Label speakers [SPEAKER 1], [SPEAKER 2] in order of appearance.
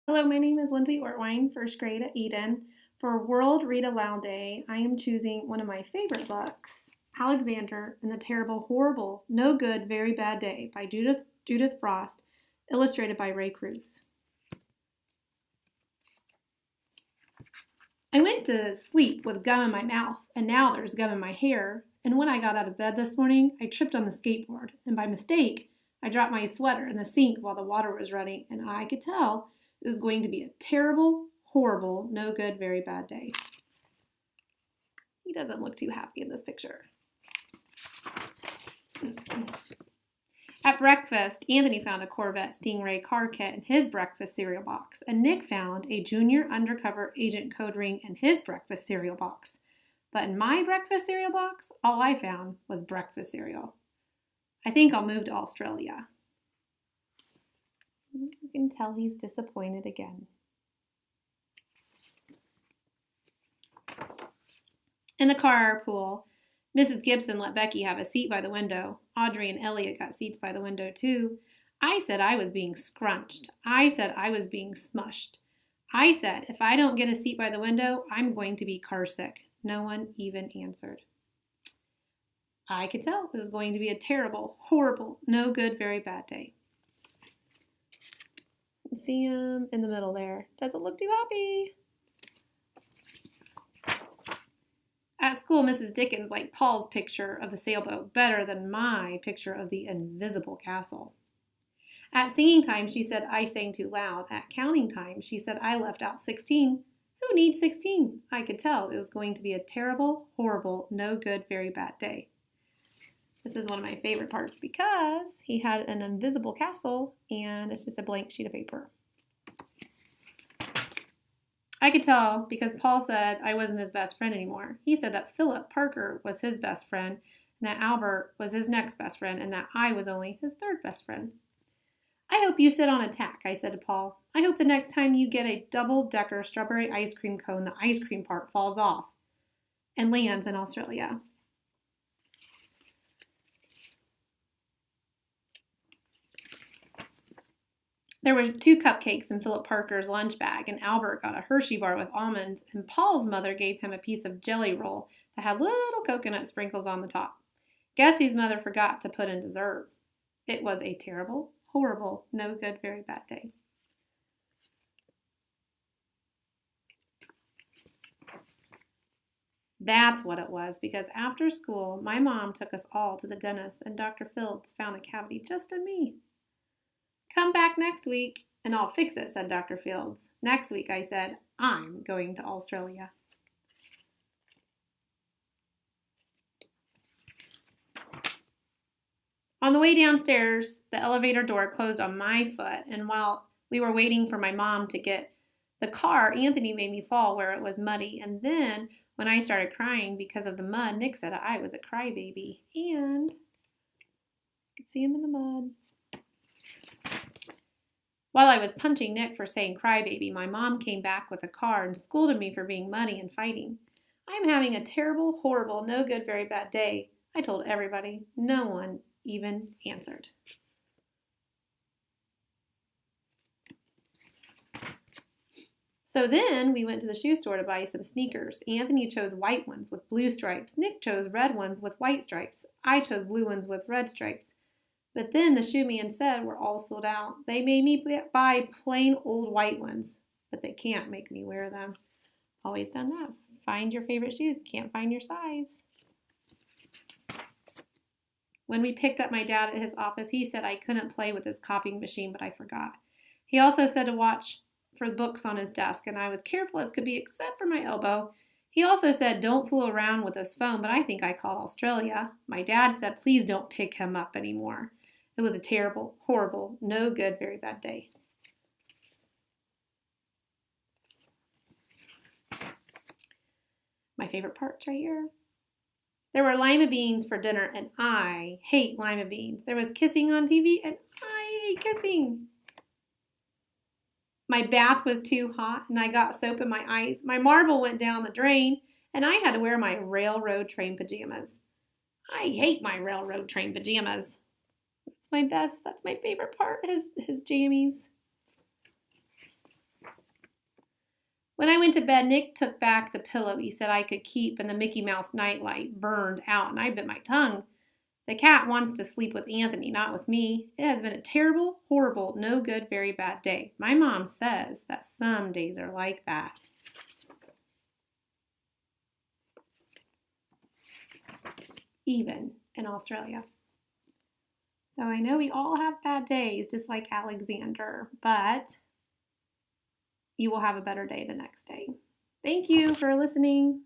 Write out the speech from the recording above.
[SPEAKER 1] Hello, my name is Lindsay Ortwein, first grade at Eden. For World Read Aloud Day, I am choosing one of my favorite books, Alexander and the Terrible, Horrible, No Good, Very Bad Day by Judith Frost, illustrated by Ray Cruz. I went to sleep with gum in my mouth, and now there's gum in my hair. And when I got out of bed this morning, I tripped on the skateboard, and by mistake, I dropped my sweater in the sink while the water was running, and I could tell it was going to be a terrible, horrible, no good, very bad day. He doesn't look too happy in this picture. At breakfast, Anthony found a Corvette Stingray car kit in his breakfast cereal box, and Nick found a junior undercover agent code ring in his breakfast cereal box. But in my breakfast cereal box, all I found was breakfast cereal. I think I'll move to Australia. You can tell he's disappointed again. In the carpool, Mrs. Gibson let Becky have a seat by the window. Audrey and Elliot got seats by the window too. I said I was being scrunched. I said I was being smushed. I said if I don't get a seat by the window, I'm going to be car sick. No one even answered. I could tell it was going to be a terrible, horrible, no good, very bad day. See him in the middle there. Doesn't look too happy. At school, Mrs. Dickens liked Paul's picture of the sailboat better than my picture of the invisible castle. At singing time, she said I sang too loud. At counting time, she said I left out 16. Who needs 16? I could tell it was going to be a terrible, horrible, no good, very bad day. This is one of my favorite parts because he had an invisible castle and it's just a blank sheet of paper. I could tell because Paul said I wasn't his best friend anymore. He said that Philip Parker was his best friend, and that Albert was his next best friend, and that I was only his third best friend. I hope you sit on a tack, I said to Paul. I hope the next time you get a double-decker strawberry ice cream cone, the ice cream part falls off and lands in Australia. There were 2 cupcakes in Philip Parker's lunch bag, and Albert got a Hershey bar with almonds, and Paul's mother gave him a piece of jelly roll that had little coconut sprinkles on the top. Guess whose mother forgot to put in dessert? It was a terrible, horrible, no good, very bad day. That's what it was, because after school, my mom took us all to the dentist, and Dr. Fields found a cavity just in me. Come back next week and I'll fix it, said Dr. Fields. Next week, I said, I'm going to Australia. On the way downstairs, the elevator door closed on my foot, and while we were waiting for my mom to get the car, Anthony made me fall where it was muddy, and then when I started crying because of the mud, Nick said I was a crybaby, and you could see him in the mud. While I was punching Nick for saying crybaby, my mom came back with a car and scolded me for being muddy and fighting. I'm having a terrible, horrible, no good, very bad day, I told everybody. No one even answered. So then we went to the shoe store to buy some sneakers. Anthony chose white ones with blue stripes. Nick chose red ones with white stripes. I chose blue ones with red stripes. But then the shoe man said we're all sold out. They made me buy plain old white ones, but they can't make me wear them. Always done that. Find your favorite shoes. Can't find your size. When we picked up my dad at his office, he said I couldn't play with his copying machine, but I forgot. He also said to watch for the books on his desk, and I was careful as could be except for my elbow. He also said don't fool around with his phone, but I think I called Australia. My dad said please don't pick him up anymore. It was a terrible, horrible, no good, very bad day. My favorite part's right here. There were lima beans for dinner, and I hate lima beans. There was kissing on TV, and I hate kissing. My bath was too hot, and I got soap in my eyes. My marble went down the drain, and I had to wear my railroad train pajamas. I hate my railroad train pajamas. That's my favorite part, his jammies. When I went to bed, Nick took back the pillow he said I could keep, and the Mickey Mouse nightlight burned out, and I bit my tongue. The cat wants to sleep with Anthony, not with me. It has been a terrible, horrible, no good, very bad day. My mom says that some days are like that. Even in Australia. So I know we all have bad days, just like Alexander, but you will have a better day the next day. Thank you for listening.